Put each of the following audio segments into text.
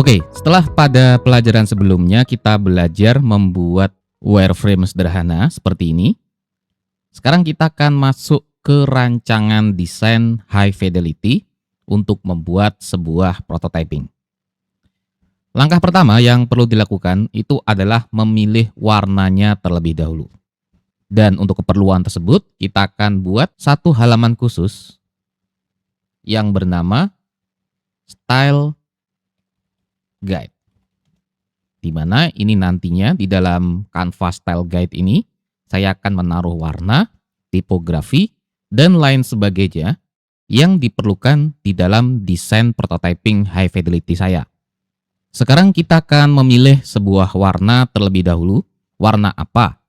Oke, setelah pada pelajaran sebelumnya kita belajar membuat wireframe sederhana seperti ini, sekarang kita akan masuk ke rancangan desain high fidelity untuk membuat sebuah prototyping. Langkah pertama yang perlu dilakukan itu adalah memilih warnanya terlebih dahulu. Dan untuk keperluan tersebut, kita akan buat satu halaman khusus yang bernama Style Guide. Di mana ini nantinya di dalam Canva Style Guide ini, saya akan menaruh warna, tipografi, dan lain sebagainya yang diperlukan di dalam desain prototyping high fidelity saya. Sekarang kita akan memilih sebuah warna terlebih dahulu. Warna apa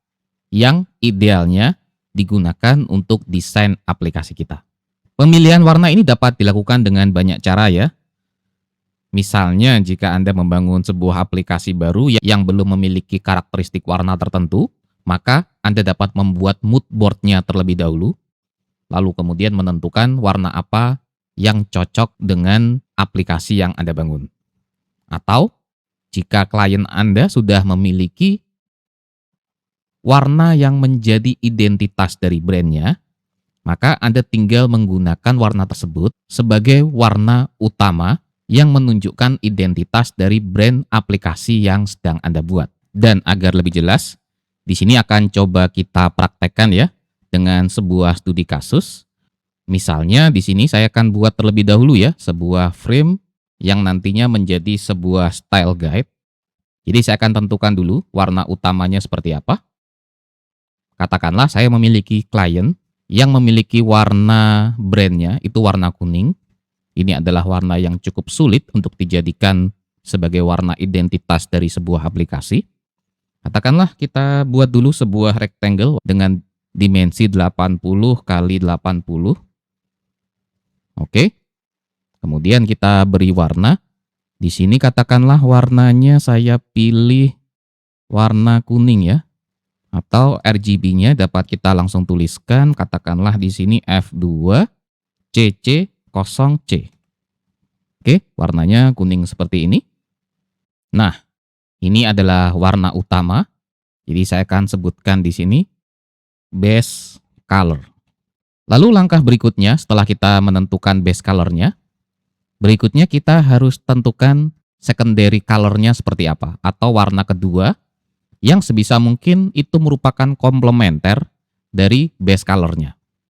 yang idealnya digunakan untuk desain aplikasi kita. Pemilihan warna ini dapat dilakukan dengan banyak cara ya. Misalnya jika Anda membangun sebuah aplikasi baru yang belum memiliki karakteristik warna tertentu, maka Anda dapat membuat mood board-nya terlebih dahulu, lalu kemudian menentukan warna apa yang cocok dengan aplikasi yang Anda bangun. Atau jika klien Anda sudah memiliki warna yang menjadi identitas dari brandnya, maka Anda tinggal menggunakan warna tersebut sebagai warna utama yang menunjukkan identitas dari brand aplikasi yang sedang Anda buat. Dan agar lebih jelas, di sini akan coba kita praktekkan ya dengan sebuah studi kasus. Misalnya di sini saya akan buat terlebih dahulu ya sebuah frame yang nantinya menjadi sebuah style guide. Jadi saya akan tentukan dulu warna utamanya seperti apa. Katakanlah saya memiliki klien yang memiliki warna brandnya itu warna kuning. Ini adalah warna yang cukup sulit untuk dijadikan sebagai warna identitas dari sebuah aplikasi. Katakanlah kita buat dulu sebuah rectangle dengan dimensi 80 kali 80. Oke. Kemudian kita beri warna. Di sini katakanlah warnanya saya pilih warna kuning ya. Atau RGB-nya dapat kita langsung tuliskan, katakanlah di sini F2 CC0C. Oke, warnanya kuning seperti ini. Nah, ini adalah warna utama. Jadi saya akan sebutkan di sini base color. Lalu langkah berikutnya setelah kita menentukan base color-nya, berikutnya kita harus tentukan secondary color-nya seperti apa atau warna kedua yang sebisa mungkin itu merupakan komplementer dari base color-nya.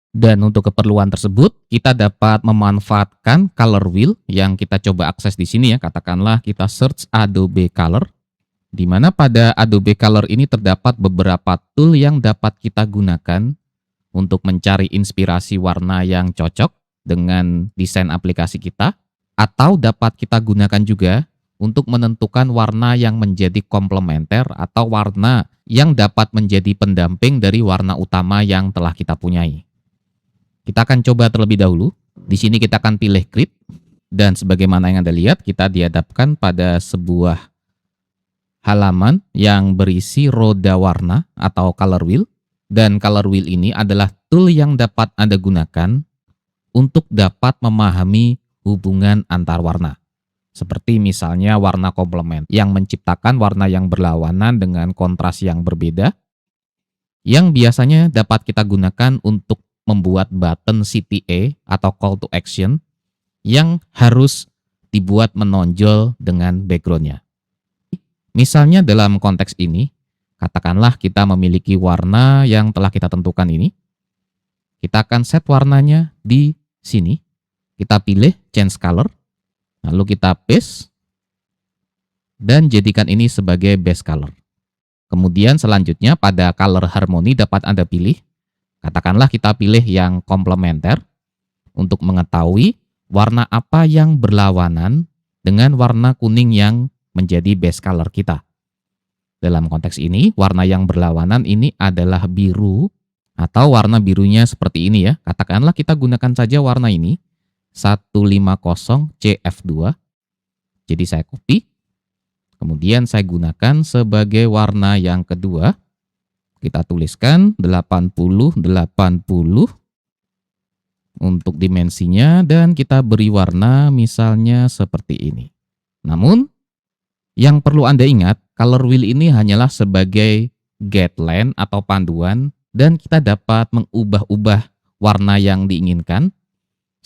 Dan untuk keperluan tersebut, kita dapat memanfaatkan color wheel yang kita coba akses di sini ya. Katakanlah kita search Adobe Color, di mana pada Adobe Color ini terdapat beberapa tool yang dapat kita gunakan untuk mencari inspirasi warna yang cocok dengan desain aplikasi kita, atau dapat kita gunakan juga untuk menentukan warna yang menjadi komplementer atau warna yang dapat menjadi pendamping dari warna utama yang telah kita punyai. Kita akan coba terlebih dahulu. Di sini kita akan pilih grid. Dan sebagaimana yang Anda lihat, kita dihadapkan pada sebuah halaman yang berisi roda warna atau color wheel. Dan color wheel ini adalah tool yang dapat Anda gunakan untuk dapat memahami hubungan antar warna. Seperti misalnya warna komplement yang menciptakan warna yang berlawanan dengan kontras yang berbeda. Yang biasanya dapat kita gunakan untuk membuat button CTA atau call to action yang harus dibuat menonjol dengan background-nya. Misalnya dalam konteks ini, katakanlah kita memiliki warna yang telah kita tentukan ini. Kita akan set warnanya di sini. Kita pilih change color, lalu kita paste, dan jadikan ini sebagai base color. Kemudian selanjutnya pada color harmony dapat Anda pilih. Katakanlah kita pilih yang komplementer untuk mengetahui warna apa yang berlawanan dengan warna kuning yang menjadi base color kita. Dalam konteks ini, warna yang berlawanan ini adalah biru atau warna birunya seperti ini ya. Katakanlah kita gunakan saja warna ini 150CF2. Jadi saya copy. Kemudian saya gunakan sebagai warna yang kedua. Kita tuliskan 80 untuk dimensinya dan kita beri warna misalnya seperti ini. Namun Yang perlu Anda ingat, color wheel ini hanyalah sebagai guideline atau panduan dan kita dapat mengubah-ubah warna yang diinginkan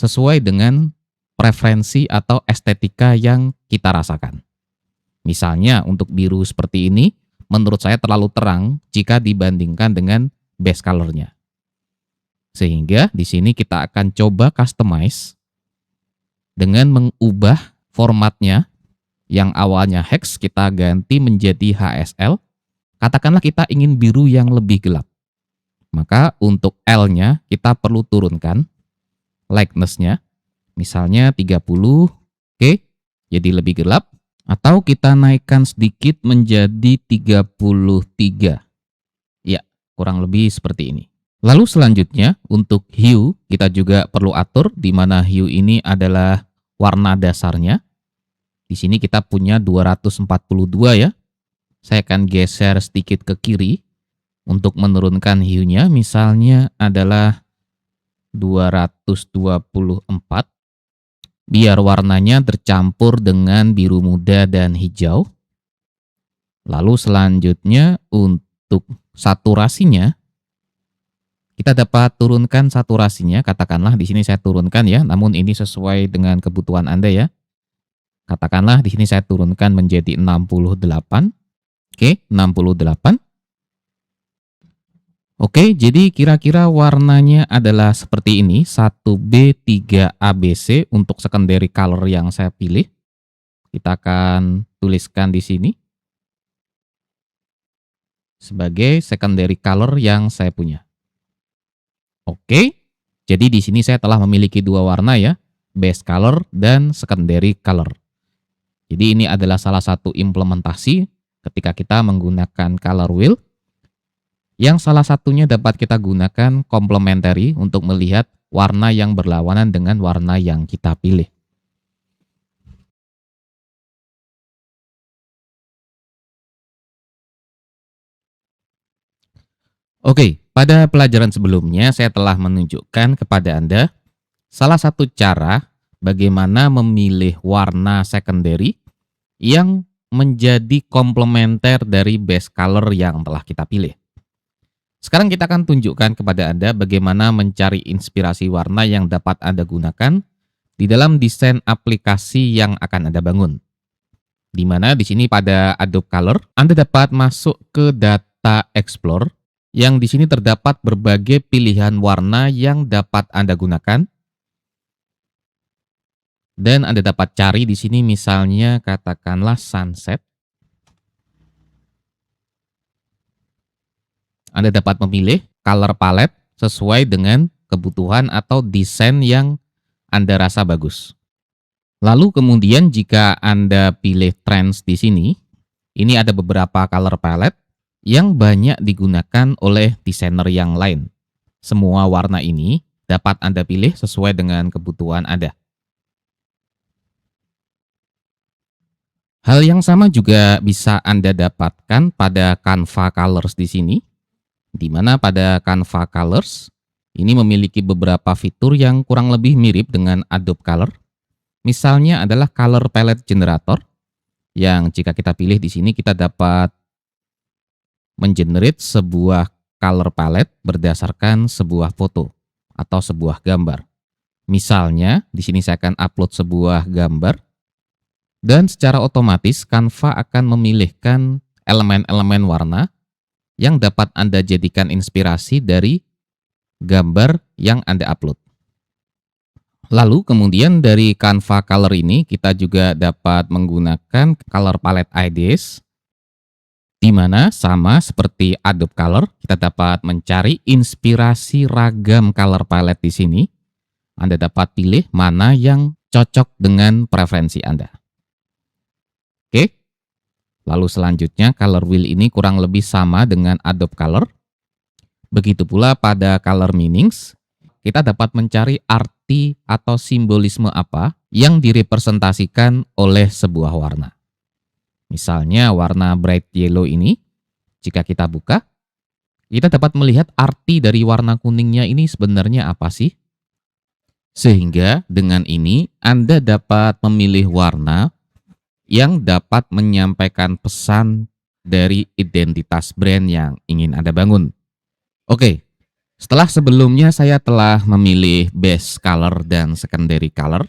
sesuai dengan preferensi atau estetika yang kita rasakan. Misalnya untuk biru seperti ini, menurut saya terlalu terang jika dibandingkan dengan base colornya. Sehingga di sini kita akan coba customize dengan mengubah formatnya yang awalnya hex kita ganti menjadi HSL. Katakanlah kita ingin biru yang lebih gelap. Maka untuk L-nya kita perlu turunkan lightness-nya. Misalnya 30, oke, jadi lebih gelap. Atau kita naikkan sedikit menjadi 33. Ya, kurang lebih seperti ini. Lalu selanjutnya untuk hue kita juga perlu atur di mana hue ini adalah warna dasarnya. Di sini kita punya 242 ya. Saya akan geser sedikit ke kiri untuk menurunkan hue-nya, misalnya adalah 224 biar warnanya tercampur dengan biru muda dan hijau. Lalu selanjutnya untuk saturasinya kita dapat turunkan saturasinya, katakanlah di sini saya turunkan ya, namun ini sesuai dengan kebutuhan Anda ya. Katakanlah di sini saya turunkan menjadi 68. Oke, 68. Oke, jadi kira-kira warnanya adalah seperti ini, 1B3ABC untuk secondary color yang saya pilih. Kita akan tuliskan di sini sebagai secondary color yang saya punya. Oke, jadi di sini saya telah memiliki dua warna ya, base color dan secondary color. Jadi ini adalah salah satu implementasi ketika kita menggunakan color wheel, yang salah satunya dapat kita gunakan complementary untuk melihat warna yang berlawanan dengan warna yang kita pilih. Oke, pada pelajaran sebelumnya saya telah menunjukkan kepada Anda salah satu cara bagaimana memilih warna secondary yang menjadi komplementer dari base color yang telah kita pilih. Sekarang kita akan tunjukkan kepada Anda bagaimana mencari inspirasi warna yang dapat Anda gunakan di dalam desain aplikasi yang akan Anda bangun. Di mana di sini pada Adobe Color, Anda dapat masuk ke Data Explore, yang di sini terdapat berbagai pilihan warna yang dapat Anda gunakan. Dan Anda dapat cari di sini misalnya katakanlah sunset. Anda dapat memilih color palette sesuai dengan kebutuhan atau desain yang Anda rasa bagus. Lalu kemudian jika Anda pilih trends di sini, ini ada beberapa color palette yang banyak digunakan oleh desainer yang lain. Semua warna ini dapat Anda pilih sesuai dengan kebutuhan Anda. Hal yang sama juga bisa Anda dapatkan pada Canva Colors di sini, di mana pada Canva Colors ini memiliki beberapa fitur yang kurang lebih mirip dengan Adobe Color. Misalnya adalah Color Palette Generator, yang jika kita pilih di sini kita dapat mengenerate sebuah color palette berdasarkan sebuah foto atau sebuah gambar. Misalnya, di sini saya akan upload sebuah gambar dan secara otomatis Canva akan memilihkan elemen-elemen warna yang dapat Anda jadikan inspirasi dari gambar yang Anda upload. Lalu kemudian dari Canva Color ini kita juga dapat menggunakan Color Palette IDs, di mana sama seperti Adobe Color, kita dapat mencari inspirasi ragam color palette di sini. Anda dapat pilih mana yang cocok dengan preferensi Anda. Oke, lalu selanjutnya color wheel ini kurang lebih sama dengan Adobe Color. Begitu pula pada color meanings, kita dapat mencari arti atau simbolisme apa yang direpresentasikan oleh sebuah warna. Misalnya warna bright yellow ini, jika kita buka, kita dapat melihat arti dari warna kuningnya ini sebenarnya apa sih? Sehingga dengan ini Anda dapat memilih warna yang dapat menyampaikan pesan dari identitas brand yang ingin Anda bangun. Oke, setelah sebelumnya saya telah memilih base color dan secondary color,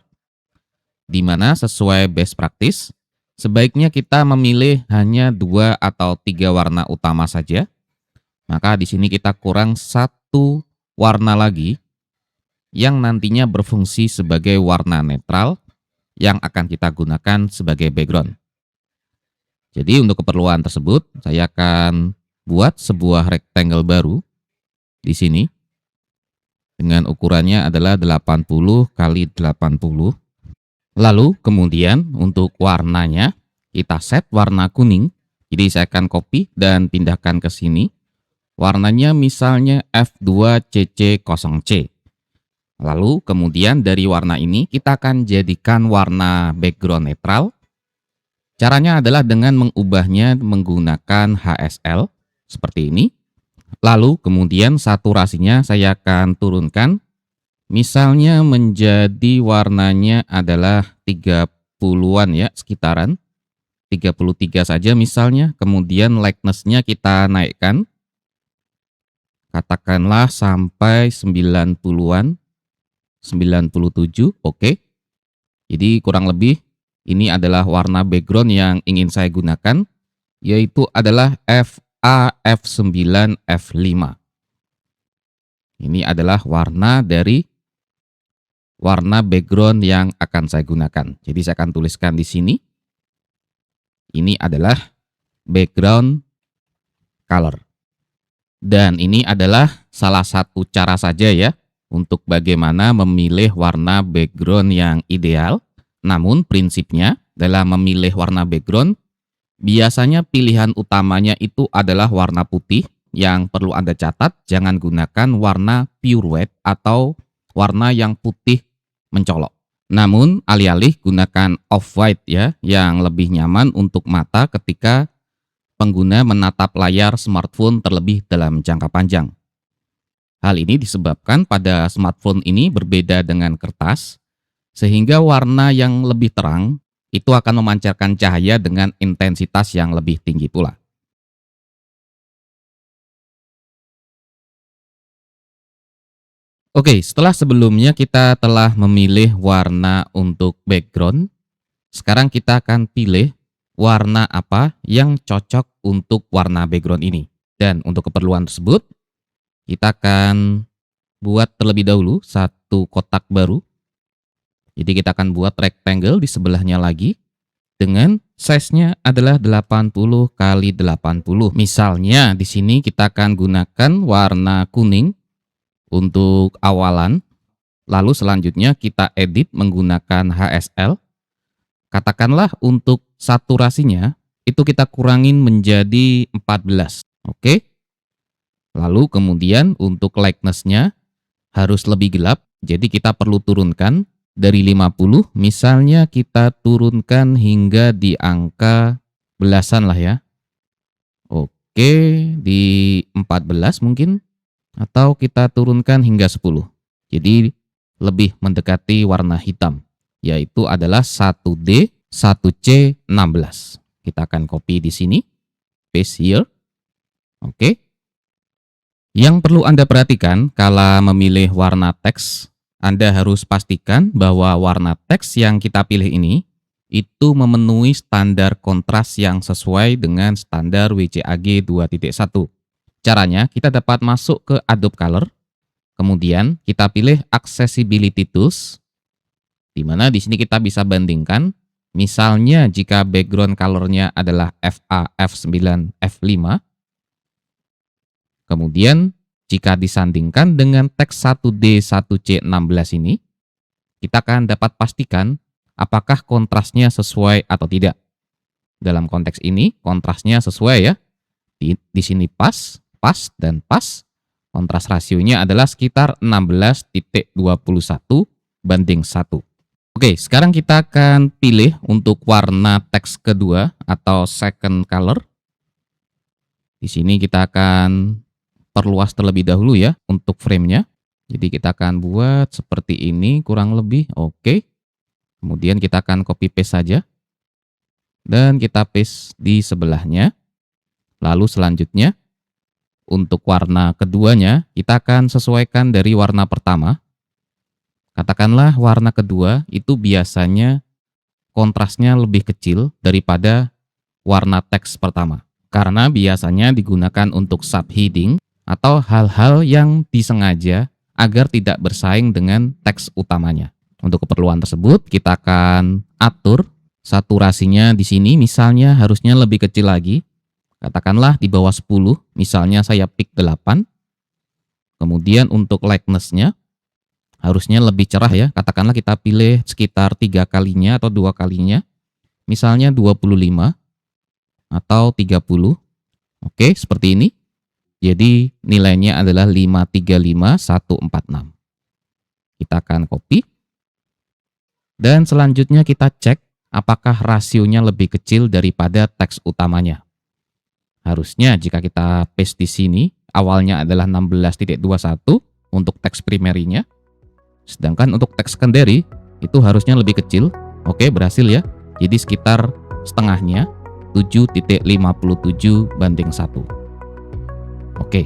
di mana sesuai best practice, sebaiknya kita memilih hanya 2 atau 3 warna utama saja. Maka di sini kita kurang satu warna lagi yang nantinya berfungsi sebagai warna netral yang akan kita gunakan sebagai background. Jadi untuk keperluan tersebut, saya akan buat sebuah rectangle baru di sini dengan ukurannya adalah 80 kali 80. Lalu kemudian untuk warnanya kita set warna kuning. Jadi saya akan copy dan pindahkan ke sini. Warnanya misalnya F2CC0C. Lalu kemudian dari warna ini kita akan jadikan warna background netral. Caranya adalah dengan mengubahnya menggunakan HSL seperti ini. Lalu kemudian saturasinya saya akan turunkan. Misalnya menjadi warnanya adalah 30-an ya, sekitaran 33 saja misalnya. Kemudian lightness-nya kita naikkan. Katakanlah sampai 90-an, 97, oke. Jadi kurang lebih ini adalah warna background yang ingin saya gunakan, yaitu adalah F9F5. Ini adalah warna dari warna background yang akan saya gunakan. Jadi saya akan tuliskan di sini. Ini adalah background color. Dan ini adalah salah satu cara saja ya untuk bagaimana memilih warna background yang ideal. Namun prinsipnya dalam memilih warna background, biasanya pilihan utamanya itu adalah warna putih. Yang perlu Anda catat, jangan gunakan warna pure white atau warna yang putih mencolok. Namun alih-alih gunakan off-white ya, yang lebih nyaman untuk mata ketika pengguna menatap layar smartphone terlebih dalam jangka panjang. Hal ini disebabkan pada smartphone ini berbeda dengan kertas, sehingga warna yang lebih terang itu akan memancarkan cahaya dengan intensitas yang lebih tinggi pula. Oke, setelah sebelumnya kita telah memilih warna untuk background, sekarang kita akan pilih warna apa yang cocok untuk warna background ini. Dan untuk keperluan tersebut, kita akan buat terlebih dahulu satu kotak baru. Jadi kita akan buat rectangle di sebelahnya lagi dengan size-nya adalah 80 kali 80. Misalnya di sini kita akan gunakan warna kuning untuk awalan. Lalu selanjutnya kita edit menggunakan HSL. Katakanlah untuk saturasinya itu kita kurangin menjadi 14. Oke. Lalu kemudian untuk lightness-nya harus lebih gelap. Jadi kita perlu turunkan dari 50. Misalnya kita turunkan hingga di angka belasan lah ya. Oke, di 14 mungkin. Atau kita turunkan hingga 10. Jadi lebih mendekati warna hitam, yaitu adalah 1D, 1C16. Kita akan copy di sini, paste here. Oke. Yang perlu Anda perhatikan kala memilih warna teks, Anda harus pastikan bahwa warna teks yang kita pilih ini itu memenuhi standar kontras yang sesuai dengan standar WCAG 2.1. Caranya, kita dapat masuk ke Adobe Color, kemudian kita pilih Accessibility Tools, di mana di sini kita bisa bandingkan. Misalnya jika background colornya adalah FA, F9, F5, kemudian jika disandingkan dengan teks 1D, 1C16 ini, kita akan dapat pastikan apakah kontrasnya sesuai atau tidak. Dalam konteks ini, kontrasnya sesuai ya. Di sini pas, dan pas. Kontras rasionya adalah sekitar 16.21 banding 1. Oke, sekarang kita akan pilih untuk warna teks kedua atau second color. Di sini kita akan perluas terlebih dahulu ya untuk frame-nya. Jadi kita akan buat seperti ini kurang lebih. Oke. Kemudian kita akan copy paste saja. dan kita paste di sebelahnya. Lalu selanjutnya, untuk warna keduanya, kita akan sesuaikan dari warna pertama. Katakanlah warna kedua itu biasanya kontrasnya lebih kecil daripada warna teks pertama. Karena biasanya digunakan untuk subheading atau hal-hal yang disengaja agar tidak bersaing dengan teks utamanya. Untuk keperluan tersebut, kita akan atur saturasinya di sini, misalnya harusnya lebih kecil lagi. Katakanlah di bawah 10, misalnya saya pick 8. Kemudian untuk lightness-nya harusnya lebih cerah ya. Katakanlah kita pilih sekitar 3 kalinya atau 2 kalinya. Misalnya 25 atau 30. Oke, seperti ini. Jadi nilainya adalah 535146. Kita akan copy. Dan selanjutnya kita cek apakah rasionya lebih kecil daripada teks utamanya. Harusnya jika kita paste di sini, awalnya adalah 16.21 untuk teks primerinya. Sedangkan untuk teks secondary itu harusnya lebih kecil. Oke, berhasil ya. Jadi sekitar setengahnya, 7.57 banding 1. Oke.